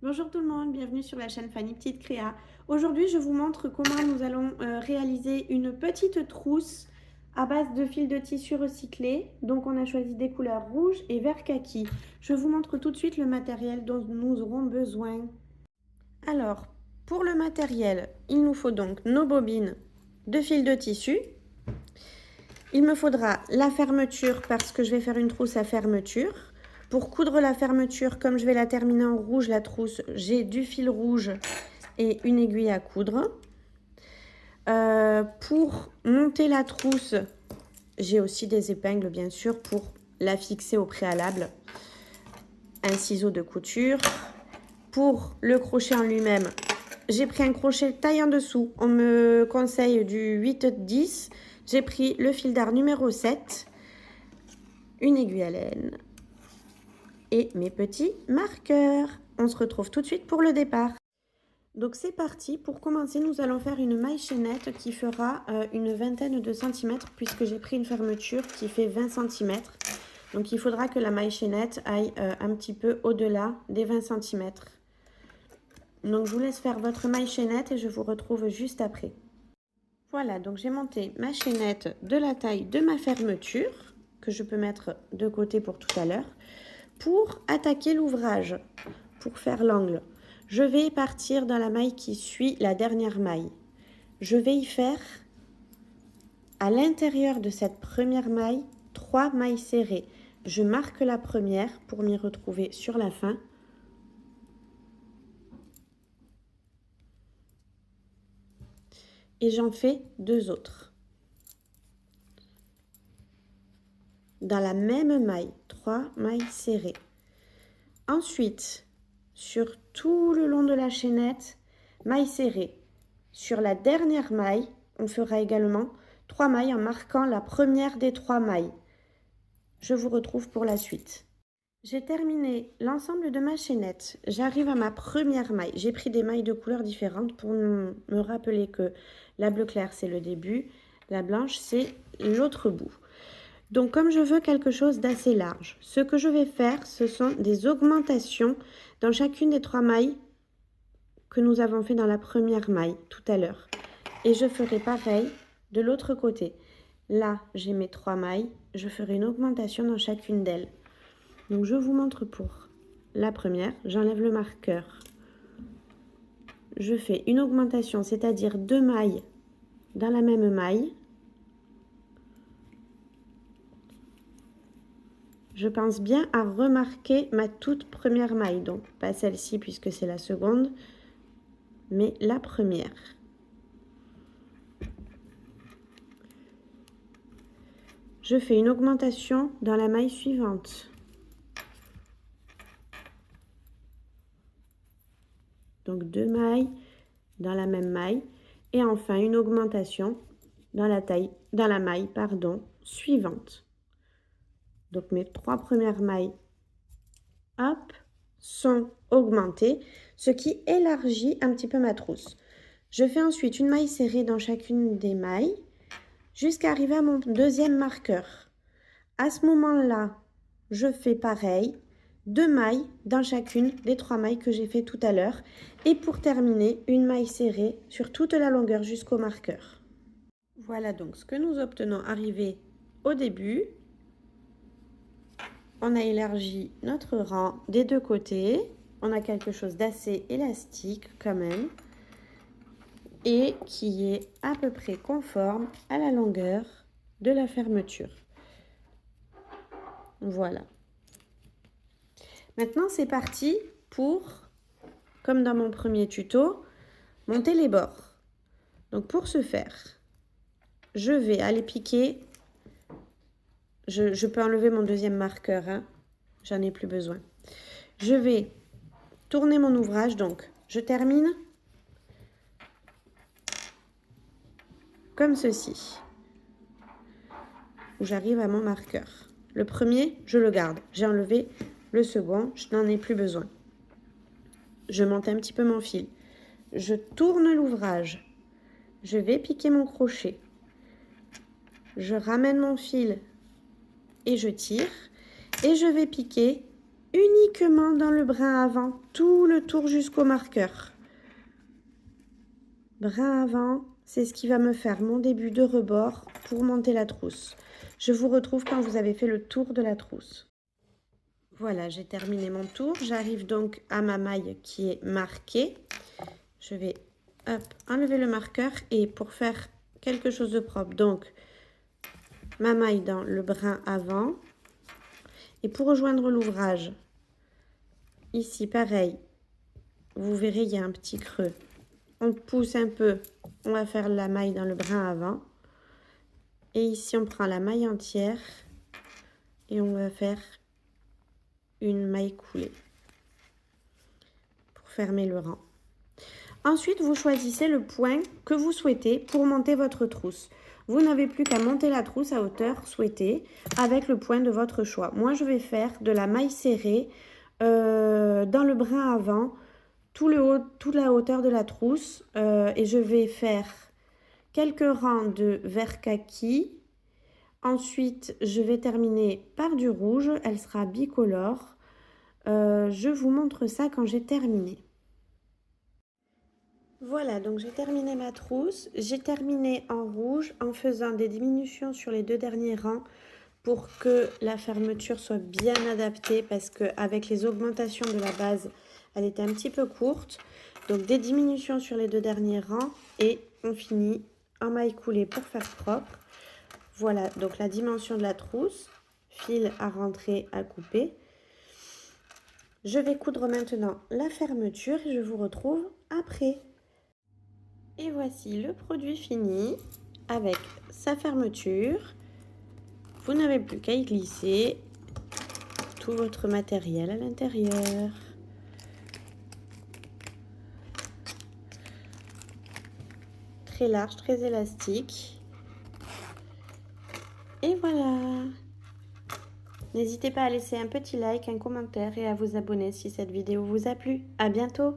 Bonjour tout le monde, bienvenue sur la chaîne Fanny Petite Créa. Aujourd'hui, je vous montre comment nous allons réaliser une petite trousse à base de fil de tissu recyclé. Donc on a choisi des couleurs rouge et vert kaki. Je vous montre tout de suite le matériel dont nous aurons besoin. Alors, pour le matériel, il nous faut donc nos bobines de fil de tissu. Il me faudra la fermeture parce que je vais faire une trousse à fermeture. Pour coudre la fermeture, comme je vais la terminer en rouge, la trousse, j'ai du fil rouge et une aiguille à coudre. Pour monter la trousse, j'ai aussi des épingles, bien sûr, pour la fixer au préalable. Un ciseau de couture. Pour le crochet en lui-même, j'ai pris un crochet taille en dessous. On me conseille du 8-10. J'ai pris le fil d'art numéro 7, une aiguille à laine et mes petits marqueurs. On se retrouve tout de suite pour le départ. Donc c'est parti, pour commencer nous allons faire une maille chaînette qui fera une vingtaine de centimètres puisque j'ai pris une fermeture qui fait 20 centimètres. Donc il faudra que la maille chaînette aille un petit peu au-delà des 20 centimètres. Donc je vous laisse faire votre maille chaînette et je vous retrouve juste après. Voilà, donc j'ai monté ma chaînette de la taille de ma fermeture que je peux mettre de côté pour tout à l'heure. Pour attaquer l'ouvrage, pour faire l'angle, je vais partir dans la maille qui suit la dernière maille. Je vais y faire, à l'intérieur de cette première maille, 3 mailles serrées. Je marque la première pour m'y retrouver sur la fin. Et j'en fais 2 autres. Dans la même maille, 3 mailles serrées. Ensuite, sur tout le long de la chaînette, maille serrée. Sur la dernière maille, on fera également 3 mailles en marquant la première des 3 mailles. Je vous retrouve pour la suite. J'ai terminé l'ensemble de ma chaînette. J'arrive à ma première maille. J'ai pris des mailles de couleurs différentes pour me rappeler que la bleu clair, c'est le début, la blanche, c'est l'autre bout. Donc, comme je veux quelque chose d'assez large, ce que je vais faire, ce sont des augmentations dans chacune des 3 mailles que nous avons fait dans la première maille tout à l'heure. Et je ferai pareil de l'autre côté. Là, j'ai mes 3 mailles. Je ferai une augmentation dans chacune d'elles. Donc, je vous montre pour la première. J'enlève le marqueur. Je fais une augmentation, c'est-à-dire 2 mailles dans la même maille. Je pense bien à remarquer ma toute première maille, donc pas celle-ci puisque c'est la seconde, mais la première. Je fais une augmentation dans la maille suivante. Donc 2 mailles dans la même maille et enfin une augmentation dans la maille suivante. Donc mes 3 premières mailles, hop, sont augmentées, ce qui élargit un petit peu ma trousse. Je fais ensuite une maille serrée dans chacune des mailles jusqu'à arriver à mon deuxième marqueur. À ce moment-là, je fais pareil, 2 mailles dans chacune des 3 mailles que j'ai fait tout à l'heure. Et pour terminer, une maille serrée sur toute la longueur jusqu'au marqueur. Voilà donc ce que nous obtenons arrivé au début. On a élargi notre rang des 2 côtés. On a quelque chose d'assez élastique quand même. Et qui est à peu près conforme à la longueur de la fermeture. Voilà. Maintenant, c'est parti pour, comme dans mon premier tuto, monter les bords. Donc, pour ce faire, je vais aller piquer. Je peux enlever mon deuxième marqueur, hein, j'en ai plus besoin. Je vais tourner mon ouvrage, donc je termine comme ceci, où j'arrive à mon marqueur. Le premier, je le garde. J'ai enlevé le second, je n'en ai plus besoin. Je monte un petit peu mon fil. Je tourne l'ouvrage. Je vais piquer mon crochet. Je ramène mon fil et je tire. Et je vais piquer uniquement dans le brin avant, tout le tour jusqu'au marqueur. Brin avant, c'est ce qui va me faire mon début de rebord pour monter la trousse. Je vous retrouve quand vous avez fait le tour de la trousse. Voilà, j'ai terminé mon tour. J'arrive donc à ma maille qui est marquée. Je vais enlever le marqueur et pour faire quelque chose de propre, donc ma maille dans le brin avant. Et pour rejoindre l'ouvrage, ici pareil, vous verrez il y a un petit creux. On pousse un peu, on va faire la maille dans le brin avant. Et ici on prend la maille entière et on va faire une maille coulée pour fermer le rang. Ensuite, vous choisissez le point que vous souhaitez pour monter votre trousse. Vous n'avez plus qu'à monter la trousse à hauteur souhaitée avec le point de votre choix. Moi, je vais faire de la maille serrée dans le brin avant, toute la hauteur de la trousse. Et je vais faire quelques rangs de vert kaki. Ensuite, je vais terminer par du rouge. Elle sera bicolore. Je vous montre ça quand j'ai terminé. Voilà, donc j'ai terminé ma trousse. J'ai terminé en rouge en faisant des diminutions sur les 2 derniers rangs pour que la fermeture soit bien adaptée parce qu'avec les augmentations de la base, elle était un petit peu courte. Donc des diminutions sur les 2 derniers rangs et on finit en maille coulée pour faire propre. Voilà, donc la dimension de la trousse, fil à rentrer, à couper. Je vais coudre maintenant la fermeture et je vous retrouve après. Et voici le produit fini avec sa fermeture. Vous n'avez plus qu'à y glisser tout votre matériel à l'intérieur. Très large, très élastique. Et voilà. N'hésitez pas à laisser un petit like, un commentaire et à vous abonner si cette vidéo vous a plu. À bientôt.